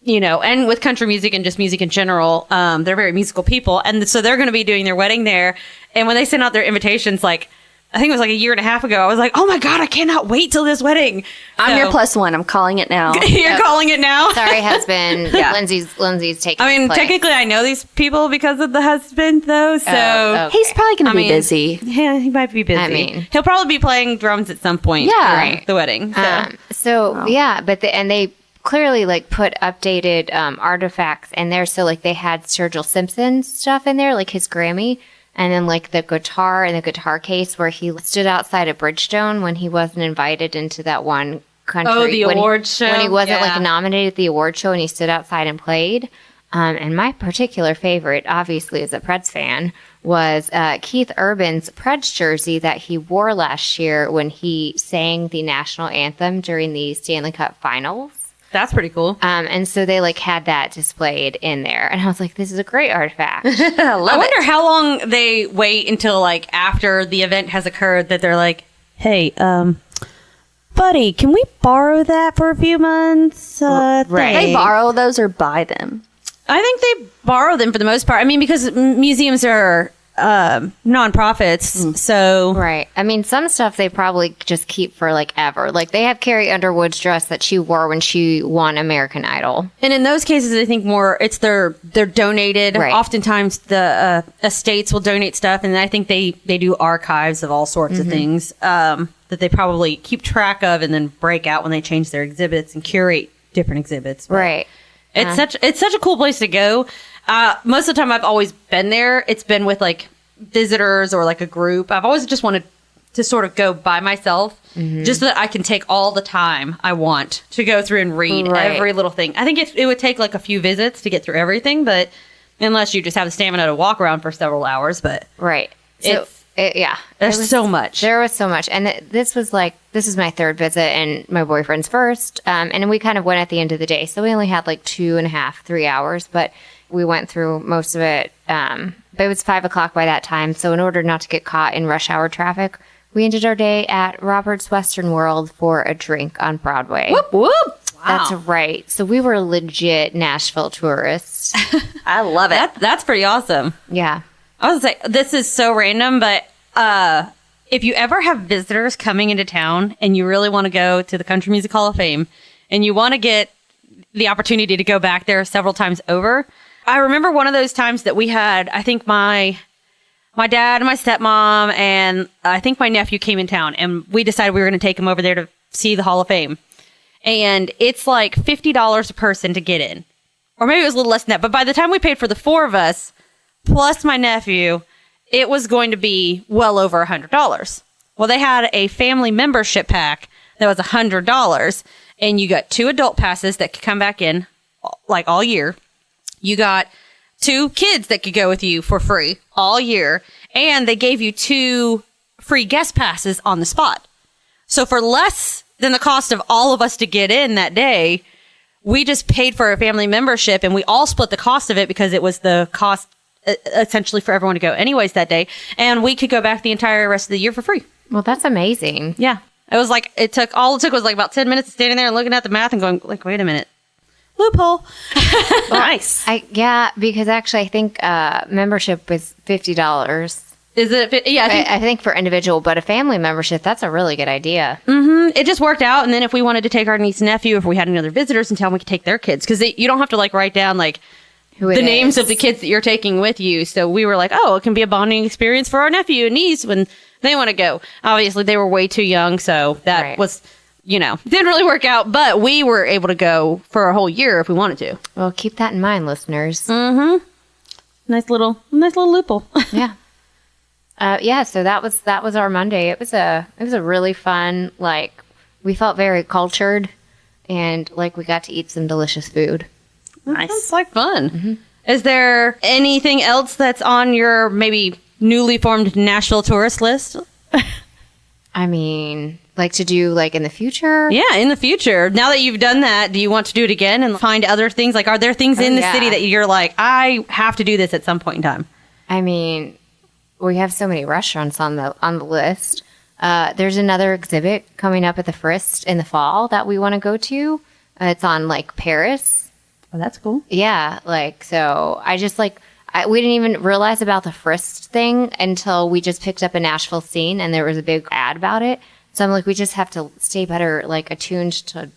You know, and with country music and just music in general, they're very musical people. And so they're going to be doing their wedding there. And when they sent out their invitations, like, I think it was like a year and a half ago, I was like, oh my God, I cannot wait till this wedding. I'm your plus one. I'm calling it now. You're calling it now? Sorry, husband. Yeah. Lindsey's taking I mean, place. technically, I know these people because of the husband, though. So okay. He's probably going to be busy. Yeah, he might be busy. I mean, he'll probably be playing drums at some point. Yeah. The wedding. Yeah, but they clearly like put updated artifacts in there. So like they had Sturgill Simpson's stuff in there, like his Grammy, and then like the guitar and the guitar case where he stood outside of Bridgestone when he wasn't invited into that one country. Oh, the award show? When he wasn't like nominated at the award show and he stood outside and played. And my particular favorite, obviously as a Preds fan, was Keith Urban's Preds jersey that he wore last year when he sang the national anthem during the Stanley Cup Finals. That's pretty cool. And so they like had that displayed in there. And I was like, this is a great artifact. I wonder how long they wait until like after the event has occurred that they're like, hey, buddy, can we borrow that for a few months? Right. They borrow those or buy them? I think they borrow them for the most part. I mean, because museums are nonprofits, so right. I mean, some stuff they probably just keep for like ever. Like they have Carrie Underwood's dress that she wore when she won American Idol, and in those cases, I think more it's they're donated. Right. Oftentimes, the estates will donate stuff, and I think they do archives of all sorts of things that they probably keep track of, and then break out when they change their exhibits and curate different exhibits. But right. It's such a cool place to go. Most of the time I've always been there. It's been with like visitors or like a group. I've always just wanted to sort of go by myself just so that I can take all the time I want to go through and read every little thing. I think it would take like a few visits to get through everything, but unless you just have the stamina to walk around for several hours, but right. So, there's so much. There was so much. And this is my third visit and my boyfriend's first. And we kind of went at the end of the day. So we only had like 2.5, 3 hours, but we went through most of it. But it was 5 o'clock by that time. So in order not to get caught in rush hour traffic, we ended our day at Robert's Western World for a drink on Broadway. Whoop, whoop. That's right. So we were legit Nashville tourists. I love it. That's pretty awesome. Yeah. I was like, this is so random, but if you ever have visitors coming into town and you really want to go to the Country Music Hall of Fame and you want to get the opportunity to go back there several times over, I remember one of those times that we had, I think my dad and my stepmom and I think my nephew came in town and we decided we were going to take him over there to see the Hall of Fame. And it's like $50 a person to get in. Or maybe it was a little less than that. But by the time we paid for the four of us, plus my nephew, it was going to be well over $100. Well, they had a family membership pack that was $100, and you got 2 adult passes that could come back in like all year. You got 2 kids that could go with you for free all year, and they gave you 2 free guest passes on the spot. So for less than the cost of all of us to get in that day, we just paid for a family membership and we all split the cost of it because it was the cost essentially for everyone to go anyways that day. And we could go back the entire rest of the year for free. Well, that's amazing. Yeah. It was like, it took was like about 10 minutes of standing there and looking at the math and going like, wait a minute. Loophole. Nice. Yeah, because actually I think membership was $50. Is it? Yeah. I think for individual, but a family membership, that's a really good idea. It just worked out. And then if we wanted to take our niece and nephew, if we had any other visitors in town, we could take their kids. Because you don't have to like write down like Who it the names is. of the kids that you're taking with you. So we were like, oh, it can be a bonding experience for our nephew and niece when they want to go. Obviously, they were way too young. So that Right. was, didn't really work out. But we were able to go for a whole year if we wanted to. Well, keep that in mind, listeners. Nice little loophole. Yeah. So that was our Monday. It was a really fun, like, we felt very cultured and like we got to eat some delicious food. Nice. Sounds like fun. Is there anything else that's on your maybe newly formed Nashville tourist list? I mean, like to do like in the future? Yeah, in the future. Now that you've done that, do you want to do it again and find other things? Like, are there things in the yeah. city that you're like, I have to do this at some point in time? I mean, we have so many restaurants on the list. There's another exhibit coming up at the Frist in the fall that we want to go to. It's on like Paris. Oh, that's cool. Yeah, like so. I just like we didn't even realize about the Frist thing until we just picked up a Nashville scene and there was a big ad about it. So I'm like, we just have to stay better like attuned to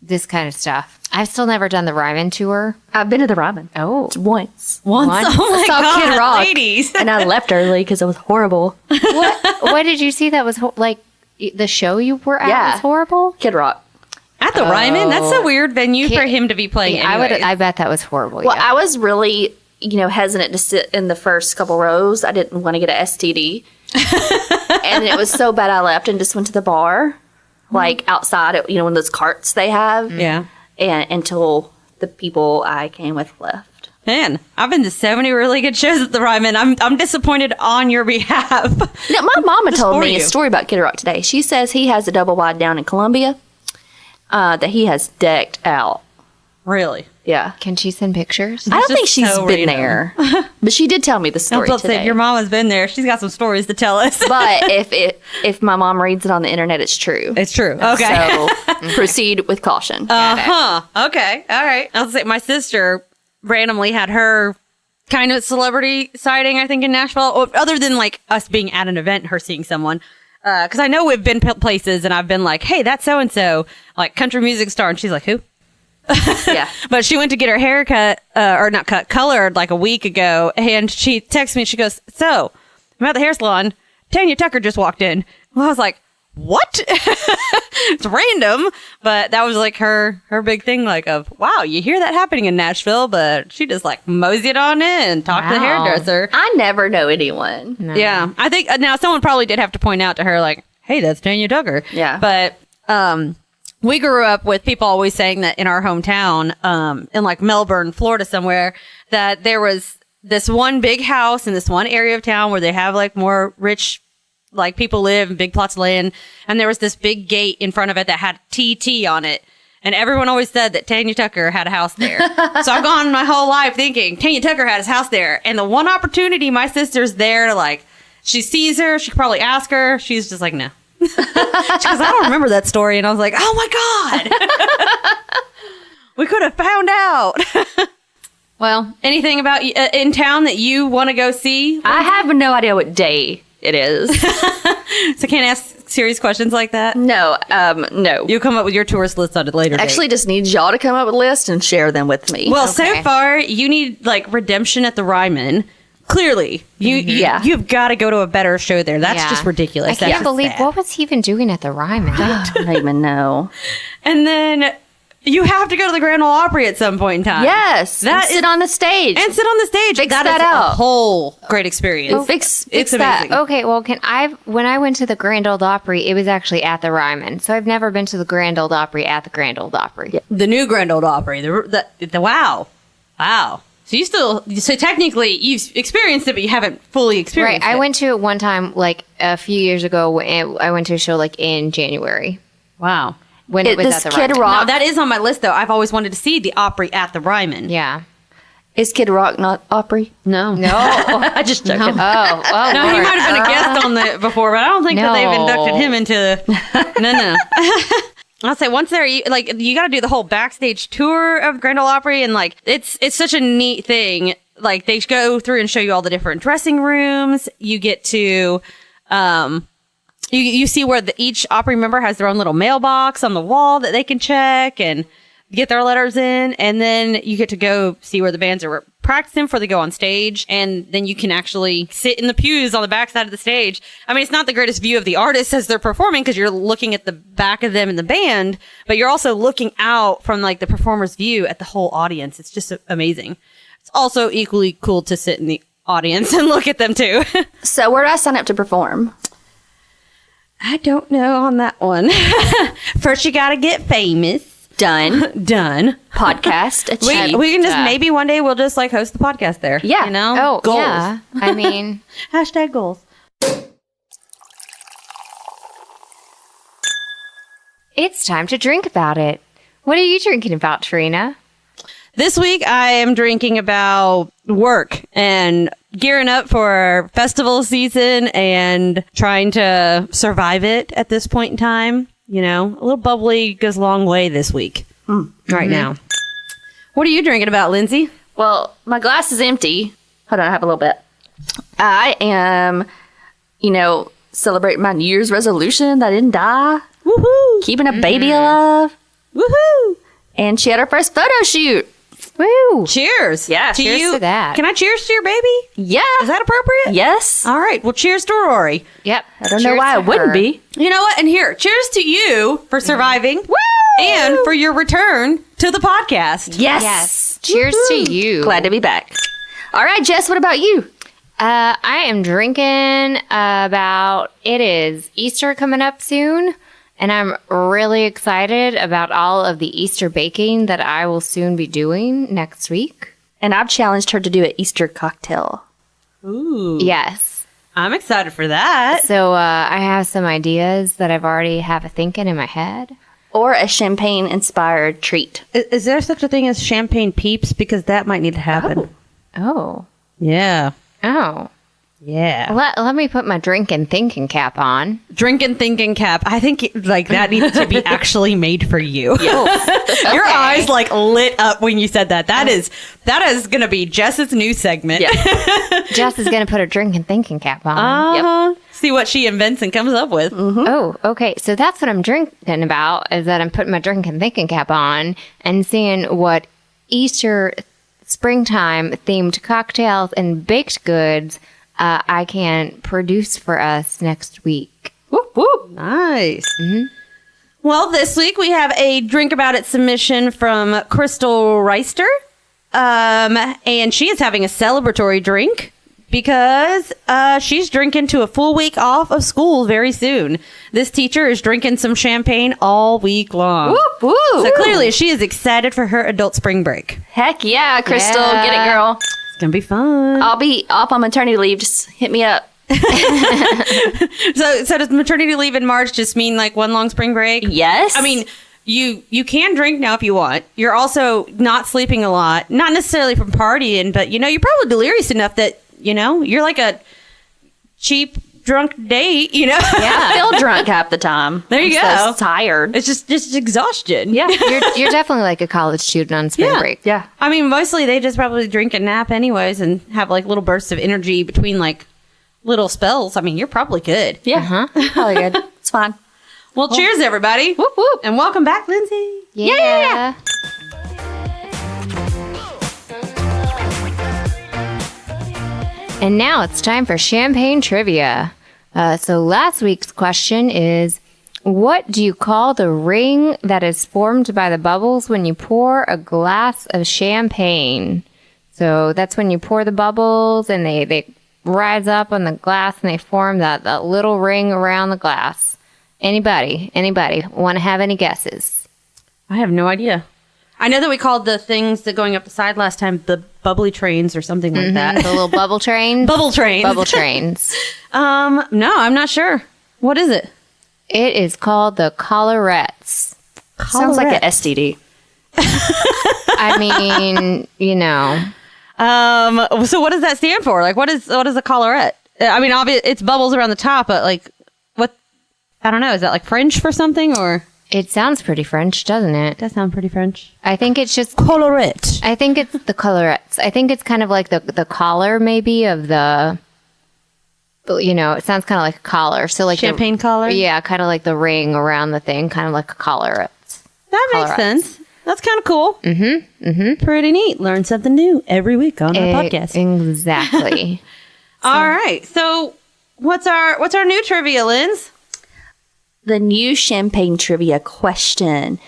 this kind of stuff. I've still never done the Ryman tour. I've been to the Ryman. Oh, Once. Once. Oh my Saw God, Kid Rock. ladies. And I left early because it was horrible. what did you see that was like the show you were at Yeah. was horrible? Kid Rock. At the Ryman? That's a weird venue for him to be playing. Yeah, anyways. I bet that was horrible. Well, yeah. I was really, hesitant to sit in the first couple rows. I didn't want to get an STD. And it was so bad I left and just went to the bar, like outside, one of those carts they have. Yeah. And until the people I came with left. Man, I've been to so many really good shows at the Ryman. I'm disappointed on your behalf. Now, my mama told for me you. a story about Kid Rock today. She says he has a double wide down in Columbia that he has decked out. Really? Yeah. Can she send pictures? I don't just think she's so been random. there. But she did tell me the story Don't today. say your mama's been there. She's got some stories to tell us. But if my mom reads it on the internet, it's true. It's true. Okay. So proceed with caution. Okay. All right. I'll say my sister randomly had her kind of celebrity sighting, I think, in Nashville. Or other than like us being at an event, her seeing someone. Because I know we've been places and I've been like, hey, that's so and so, like country music star, and she's like, who? Yeah. But she went to get her hair cut, or not cut, colored like a week ago, and she texts me and she goes, so I'm at the hair salon. Tanya Tucker just walked in. Well, I was like, what? It's random, but that was like her big thing, like of wow, you hear that happening in Nashville, but she just like moseyed on in and talked to the Wow. hairdresser. I never know anyone. No. Yeah, I think now someone probably did have to point out to her like, hey, that's Tanya Tucker. Yeah. But we grew up with people always saying that in our hometown, in like Melbourne, Florida somewhere, that there was this one big house in this one area of town where they have like more rich like people live in big plots of land, and there was this big gate in front of it that had TT on it, and everyone always said that Tanya Tucker had a house there. So I've gone my whole life thinking Tanya Tucker had his house there, and the one opportunity my sister's there to like, she sees her, she could probably ask her, she's just like, no. She goes, I don't remember that story, and I was like, oh my God. We could have found out. Well, anything about in town that you want to go see? I have no idea what day it is. So can't ask serious questions like that? No. No. You'll come up with your tourist list on a later date. Actually just need y'all to come up with a list and share them with me. Well, Okay. so far, you need like redemption at the Ryman. Clearly, Yeah. you've got to go to a better show there. That's Yeah. just ridiculous. I That's can't just believe sad. what was he even doing at the Ryman? I don't even know. And then you have to go to the Grand Ole Opry at some point in time. Yes. That and sit is- on the stage. And sit on the stage. Fix That that is out. a whole great experience. fix it's that. amazing. Okay, well, when I went to the Grand Ole Opry, it was actually at the Ryman. So I've never been to the Grand Ole Opry at the Grand Ole Opry. Yeah. The new Grand Ole Opry. The wow. So so technically you've experienced it, but you haven't fully Right. experienced it. I went to it one time, like a few years ago. I went to a show like in January. Wow. when it was This at the Kid Ryman. Rock. No, that is on my list, though. I've always wanted to see the Opry at the Ryman. Yeah. Is Kid Rock not Opry? No. No. I just joking. Oh, No, he Lord. might have been a guest on the before, but I don't think that they've No. inducted him into. No. I'll say once there, you got to do the whole backstage tour of Grand Ole Opry, and like it's such a neat thing. Like they go through and show you all the different dressing rooms. You get to, you see where each Opry member has their own little mailbox on the wall that they can check and get their letters in, and then you get to go see where the bands are practicing before they go on stage, and then you can actually sit in the pews on the back side of the stage. I mean, it's not the greatest view of the artists as they're performing because you're looking at the back of them in the band, but you're also looking out from like the performer's view at the whole audience. It's just amazing. It's also equally cool to sit in the audience and look at them too. So where do I sign up to perform? I don't know on that one. First, you got to get famous. Done. Podcast achieved. We can just maybe one day we'll just like host the podcast there. Yeah. You know? Oh, Goals. yeah. I mean, Hashtag goals. it's time to drink about it. What are you drinking about, Trina? This week I am drinking about work and gearing up for festival season and trying to survive it at this point in time. You know, a little bubbly goes a long way this week. Right now. What are you drinking about, Lindsay? Well, my glass is empty. Hold on, I have a little bit. I am, celebrating my New Year's resolution that I didn't die. Woohoo! Keeping a baby alive. Woohoo! And she had her first photo shoot. Woo! Cheers. Yeah, to cheers you. to that. Can I cheers to your baby? Yeah. Is that appropriate? Yes. All right. Well, cheers to Rory. Yep. I don't know why it wouldn't be. You know what? And here, cheers to you for surviving. Woo! And for your return to the podcast. Yes. Yes. Cheers to you. Glad to be back. All right, Jess, what about you? I am drinking it is Easter coming up soon, and I'm really excited about all of the Easter baking that I will soon be doing next week. And I've challenged her to do an Easter cocktail. Ooh. Yes. I'm excited for that. So I have some ideas that I've already have a thinking in my head. Or a champagne-inspired treat. Is there such a thing as champagne peeps? Because that might need to happen. Oh. Yeah. Oh. Yeah. Let me put my drinking thinking cap on. Drinking thinking cap. I think like that needs to be actually made for you. Your Okay. eyes like lit up when you said that. That is going to be Jess's new segment. Yeah. Jess is going to put her drinking thinking cap on. See what she invents and comes up with. Oh, okay. So that's what I'm drinking about, is that I'm putting my drinking thinking cap on and seeing what Easter springtime themed cocktails and baked goods I can produce for us next week. Whoop, whoop. Nice. Well, this week we have a Drink About It submission from Crystal Reister. And she is having a celebratory drink because she's drinking to a full week off of school very soon. This teacher is drinking some champagne all week long. Whoop, whoop. So clearly she is excited for her adult spring break. Heck yeah, Crystal. Yeah. Get it, girl. It's going to be fun. I'll be off on maternity leave. Just hit me up. So does maternity leave in March just mean like one long spring break? Yes. I mean, you can drink now if you want. You're also not sleeping a lot. Not necessarily from partying, but you're probably delirious enough that, you're like a cheap drunk date, Yeah, I feel drunk half the time. There you I'm go. So tired. It's just exhaustion. Yeah. You're definitely like a college student on spring break. Yeah. I mean, mostly they just probably drink and nap anyways and have like little bursts of energy between like little spells. I mean, you're probably good. Yeah. Probably good. It's fine. Well, cheers, everybody. Whoop, whoop. And welcome back, Lindsay. Yeah. And now it's time for champagne trivia. So last week's question is, what do you call the ring that is formed by the bubbles when you pour a glass of champagne? So that's when you pour the bubbles and they rise up on the glass and they form that little ring around the glass. Anybody want to have any guesses? I have no idea. I know that we called the things that going up the side last time the bubbly trains or something like that. The little bubble trains? Bubble trains. Bubble trains. No, I'm not sure. What is it? It is called the collarettes. Sounds like an STD. I mean, So what does that stand for? Like, what is a collarette? I mean, it's bubbles around the top, but like, what? I don't know. Is that like French for something, or? it sounds pretty French, doesn't it? It does sound pretty French. I think it's just Collarette. I think it's the collarettes. I think it's kind of like the collar, maybe, of the. It sounds kind of like a collar. So like Champagne collar? Yeah, kind of like the ring around the thing, kind of like a collarette. That makes sense. That's kind of cool. Pretty neat. Learn something new every week on our podcast. Exactly. All right. So what's our new trivia, Linz? The new champagne trivia question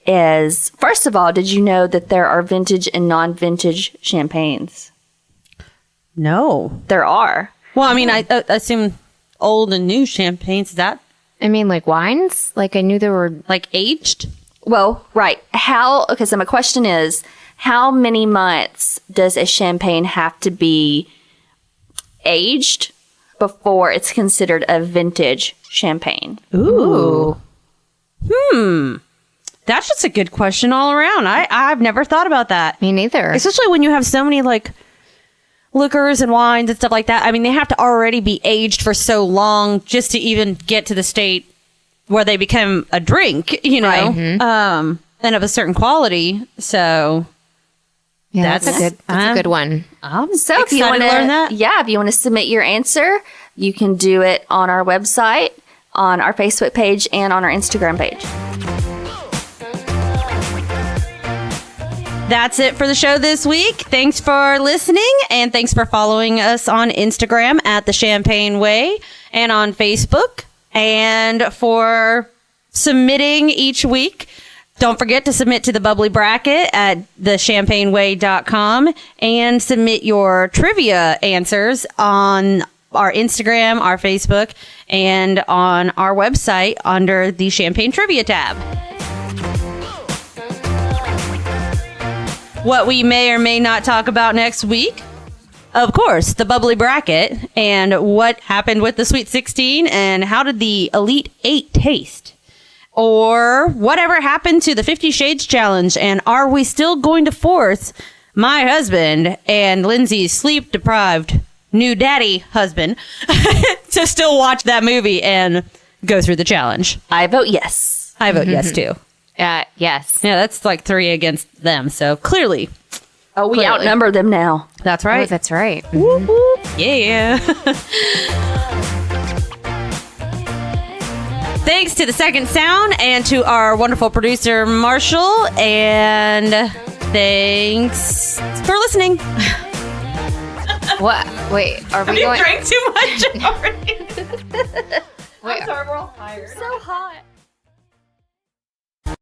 is, first of all, did you know that there are vintage and non-vintage champagnes? No. There are. Well, I mean, I assume old and new champagnes. Is that I mean, like wines? Like I knew there were. like aged? Well, right. So my question is, how many months does a champagne have to be aged before it's considered a vintage champagne? Ooh. That's just a good question all around. I've never thought about that. Me neither. Especially when you have so many like liquors and wines and stuff like that. I mean, they have to already be aged for so long just to even get to the state where they become a drink, Right. And of a certain quality. So Yeah, that's a good one. I'm So if you excited want to learn that. if you want to submit your answer, you can do it on our website, on our Facebook page, and on our Instagram page. That's it for the show this week. Thanks for listening, and thanks for following us on Instagram at The Champagne Way and on Facebook, and for submitting each week. Don't forget to submit to the Bubbly Bracket at thechampagneway.com and submit your trivia answers on our Instagram, our Facebook, and on our website under the Champagne Trivia tab. What we may or may not talk about next week, of course, the Bubbly Bracket and what happened with the Sweet 16 and how did the Elite 8 taste? Or whatever happened to the 50 Shades Challenge, and are we still going to force my husband and Lindsay's sleep-deprived new daddy husband to still watch that movie and go through the challenge? I vote yes. I vote yes, too. Yes. Yeah, that's like 3 against them, so clearly. Oh, we outnumber them now. That's Oh, right. that's right. Whoop, whoop. Yeah. Thanks to the Second Sound and to our wonderful producer, Marshall. And thanks for listening. What? Wait, are we going? Drank too much already. Wait, I'm sorry, we're all tired. So hot.